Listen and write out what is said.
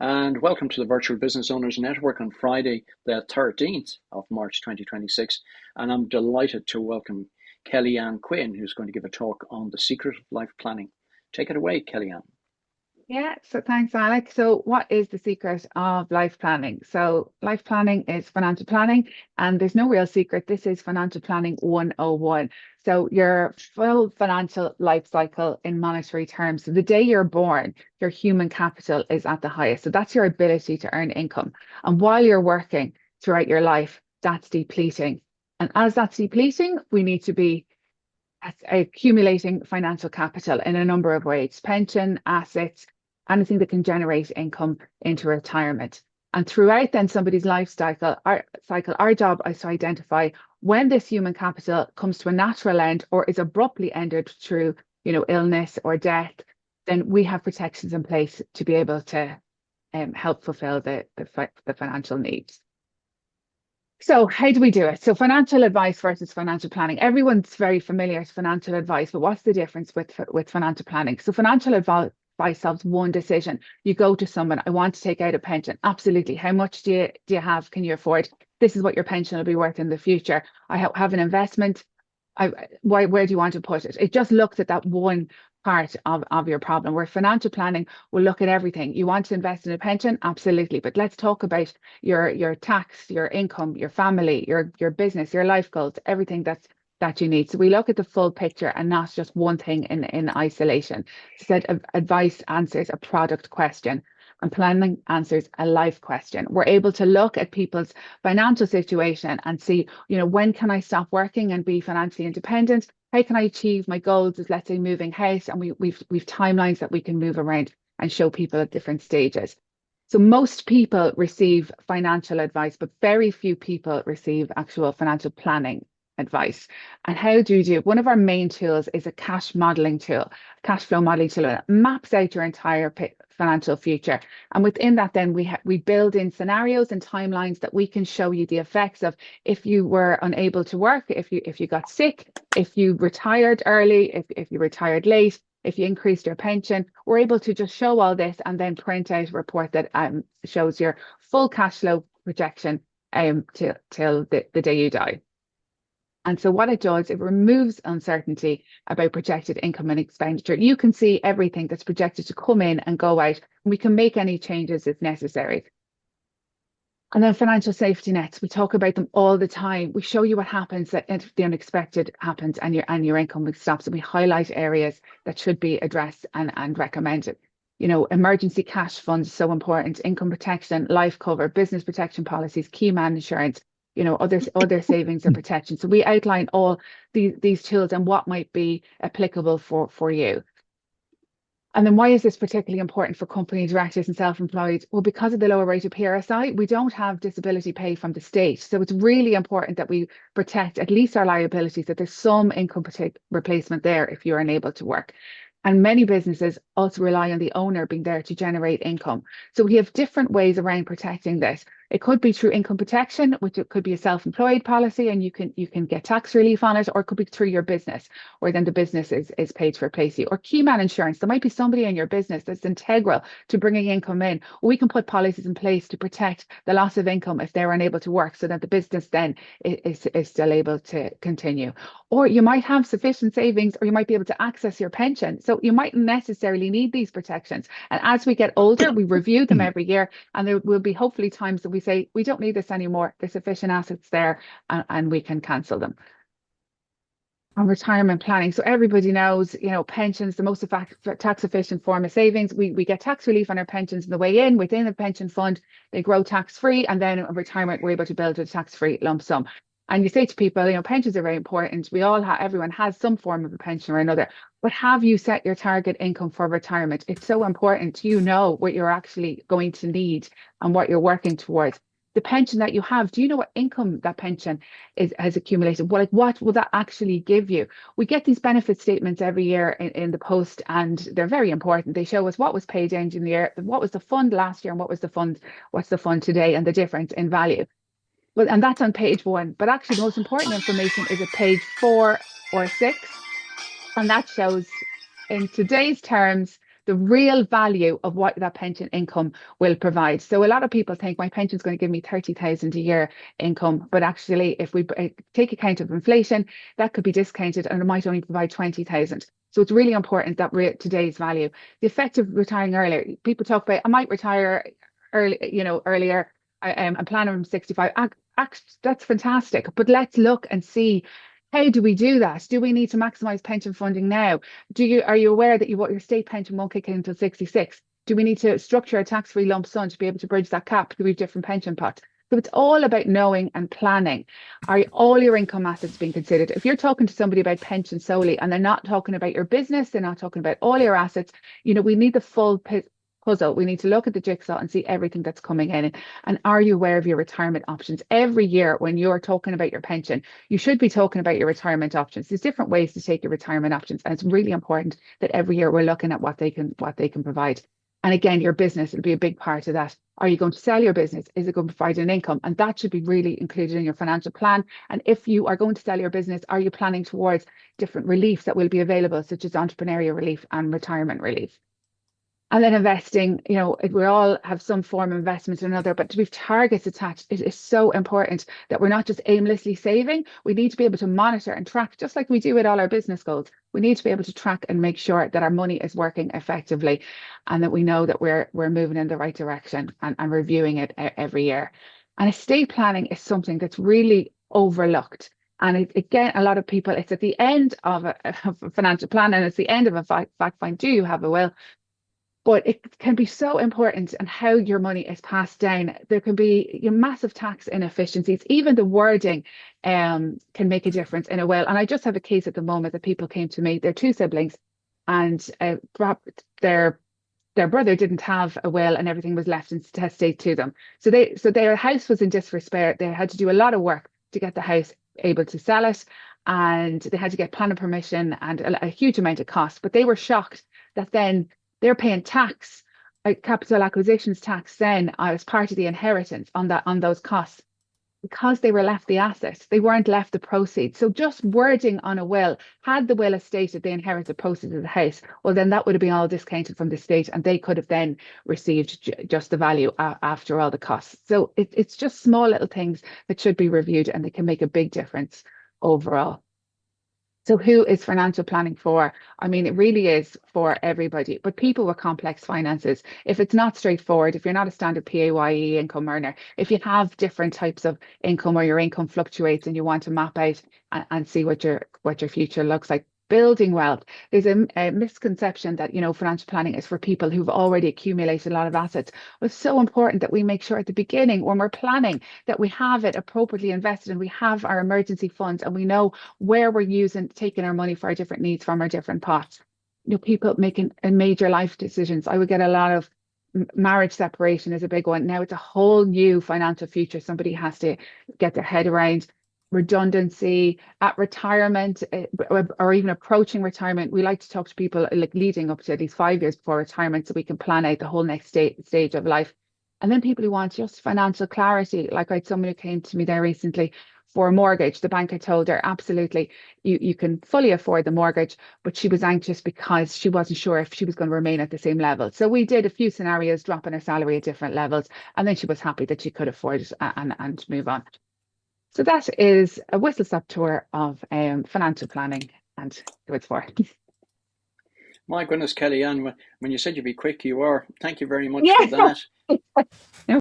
and welcome to the Virtual Business Owners Network on Friday, the 13th of March 2026. And I'm delighted to welcome Kellyanne Quinn, who's going to give a talk on the secret of life planning. Take it away, Kellyanne. Yeah, so thanks, Alex. So, what is the secret of life planning? So, life planning is financial planning, and there's no real secret. This is financial planning 101. So, your full financial life cycle in monetary terms. So the day you're born, your human capital is at the highest. So, that's your ability to earn income. And while you're working throughout your life, that's depleting. And as that's depleting, we need to be accumulating financial capital in a number of ways: pension, assets, anything that can generate income into retirement. And throughout then somebody's life our job is to identify when this human capital comes to a natural end or is abruptly ended through, illness or death. Then we have protections in place to be able to help fulfill the financial needs. So how do we do it? So financial advice versus financial planning. Everyone's very familiar with financial advice, but what's the difference with financial planning? So financial advice solves one decision. You go to someone, I want to take out a pension. Absolutely. How much do you have? Can you afford? This is what your pension will be worth in the future. I have an investment. Where do you want to put it? It just looks at that one part of your problem, where financial planning will look at everything. You want to invest in a pension? Absolutely. But let's talk about your tax, your income, your family, your business, your life goals, everything that you need. So we look at the full picture and not just one thing in isolation. Said advice answers a product question and planning answers a life question. We're able to look at people's financial situation and see, when can I stop working and be financially independent? How can I achieve my goals as, let's say, moving house? And we've timelines that we can move around and show people at different stages. So most people receive financial advice, but very few people receive actual financial planning advice. And how do you do it? One of our main tools is a cash flow modeling tool that maps out your entire financial future. And within that, then we build in scenarios and timelines that we can show you the effects of if you were unable to work, if you got sick, if you retired early, if you retired late, if you increased your pension. We're able to just show all this and then print out a report that shows your full cash flow projection till the day you die. And so what it does, it removes uncertainty about projected income and expenditure. You can see everything that's projected to come in and go out, and we can make any changes if necessary. And then financial safety nets, we talk about them all the time. We show you what happens if the unexpected happens and your income stops. And we highlight areas that should be addressed and recommended. Emergency cash funds, so important, income protection, life cover, business protection policies, key man insurance, other savings or protection. So we outline all these tools and what might be applicable for you. And then why is this particularly important for company directors and self-employed? Well, because of the lower rate of PRSI, we don't have disability pay from the state. So it's really important that we protect at least our liabilities, that there's some income replacement there if you're unable to work. And many businesses also rely on the owner being there to generate income. So we have different ways around protecting this. It could be through income protection, which it could be a self-employed policy, and you can get tax relief on it, or it could be through your business, where then the business is paid to replace you. Or key man insurance. There might be somebody in your business that's integral to bringing income in. We can put policies in place to protect the loss of income if they're unable to work, so that the business then is still able to continue. Or you might have sufficient savings, or you might be able to access your pension. So you mightn't necessarily need these protections. And as we get older, we review them every year, and there will be hopefully times that we say, we don't need this anymore. There's sufficient assets there, and we can cancel them. On retirement planning. So everybody knows, pensions, the most tax efficient form of savings. We get tax relief on our pensions on the way in, within a pension fund. They grow tax free, and then in retirement, we're able to build a tax free lump sum. And you say to people, pensions are very important. Everyone has some form of a pension or another. But have you set your target income for retirement? It's so important. You know what you're actually going to need and what you're working towards. The pension that you have, do you know what income that pension has accumulated? Well, what will that actually give you? We get these benefit statements every year in the post, and they're very important. They show us what was paid in the year, what was the fund last year, and what's the fund today, and the difference in value. Well, and that's on page 1. But actually, the most important information is at page 4 or 6. And that shows, in today's terms, the real value of what that pension income will provide. So a lot of people think my pension is going to give me 30,000 a year income, but actually if we take account of inflation, that could be discounted and it might only provide 20,000. So it's really important that today's value. The effect of retiring earlier, people talk about, I might retire early, earlier. I'm planning from 65. That's fantastic. But let's look and see, how do we do that? Do we need to maximize pension funding now? Are you aware that your state pension won't kick in until 66? Do we need to structure a tax-free lump sum to be able to bridge that gap? Do we have different pension pots? So it's all about knowing and planning. Are all your income assets being considered? If you're talking to somebody about pension solely and they're not talking about your business, they're not talking about all your assets, we need the full puzzle. We need to look at the jigsaw and see everything that's coming in. And are you aware of your retirement options? Every year when you're talking about your pension, you should be talking about your retirement options. There's different ways to take your retirement options. And it's really important that every year we're looking at what they can provide. And again, your business will be a big part of that. Are you going to sell your business? Is it going to provide an income? And that should be really included in your financial plan. And if you are going to sell your business, are you planning towards different reliefs that will be available, such as entrepreneurial relief and retirement relief? And then investing, we all have some form of investment or another, but to have targets attached, it is so important that we're not just aimlessly saving. We need to be able to monitor and track, just like we do with all our business goals. We need to be able to track and make sure that our money is working effectively and that we know that we're moving in the right direction and reviewing it every year. And estate planning is something that's really overlooked. And again, a lot of people, it's at the end of a financial plan and it's the end of a fact find. Do you have a will? But it can be so important and how your money is passed down. There can be massive tax inefficiencies. Even the wording can make a difference in a will. And I just have a case at the moment that people came to me. They're two siblings, and their brother didn't have a will, and everything was left in testate to them. So their house was in disrepair. They had to do a lot of work to get the house able to sell it, and they had to get planning permission and a huge amount of cost. But they were shocked that then they're paying tax, like capital acquisitions tax, then as part of the inheritance on those costs, because they were left the assets. They weren't left the proceeds. So just wording on a will, had the will stated they inherited the proceeds of the house, well, then that would have been all discounted from the state, and they could have then received just the value after all the costs. So it's just small little things that should be reviewed, and they can make a big difference overall. So who is financial planning for? I mean, it really is for everybody, but people with complex finances, if it's not straightforward, if you're not a standard PAYE income earner, if you have different types of income or your income fluctuates and you want to map out and see what your future looks like, building wealth. There's a misconception that, financial planning is for people who've already accumulated a lot of assets. Well, it's so important that we make sure at the beginning when we're planning that we have it appropriately invested and we have our emergency funds and we know where we're taking our money for our different needs from our different pots. People making major life decisions. I would get a lot of marriage separation is a big one. Now it's a whole new financial future. Somebody has to get their head around redundancy at retirement, or even approaching retirement. We like to talk to people like leading up to at least 5 years before retirement so we can plan out the whole next stage of life. And then people who want just financial clarity, like I had someone who came to me there recently for a mortgage. The bank had told her, absolutely, you can fully afford the mortgage, but she was anxious because she wasn't sure if she was going to remain at the same level. So we did a few scenarios, dropping her salary at different levels, and then she was happy that she could afford it and move on. So that is a whistle-stop tour of financial planning and who it's for. My goodness, Kellyanne, when you said you'd be quick, you are. Thank you very much for Yeah. that. No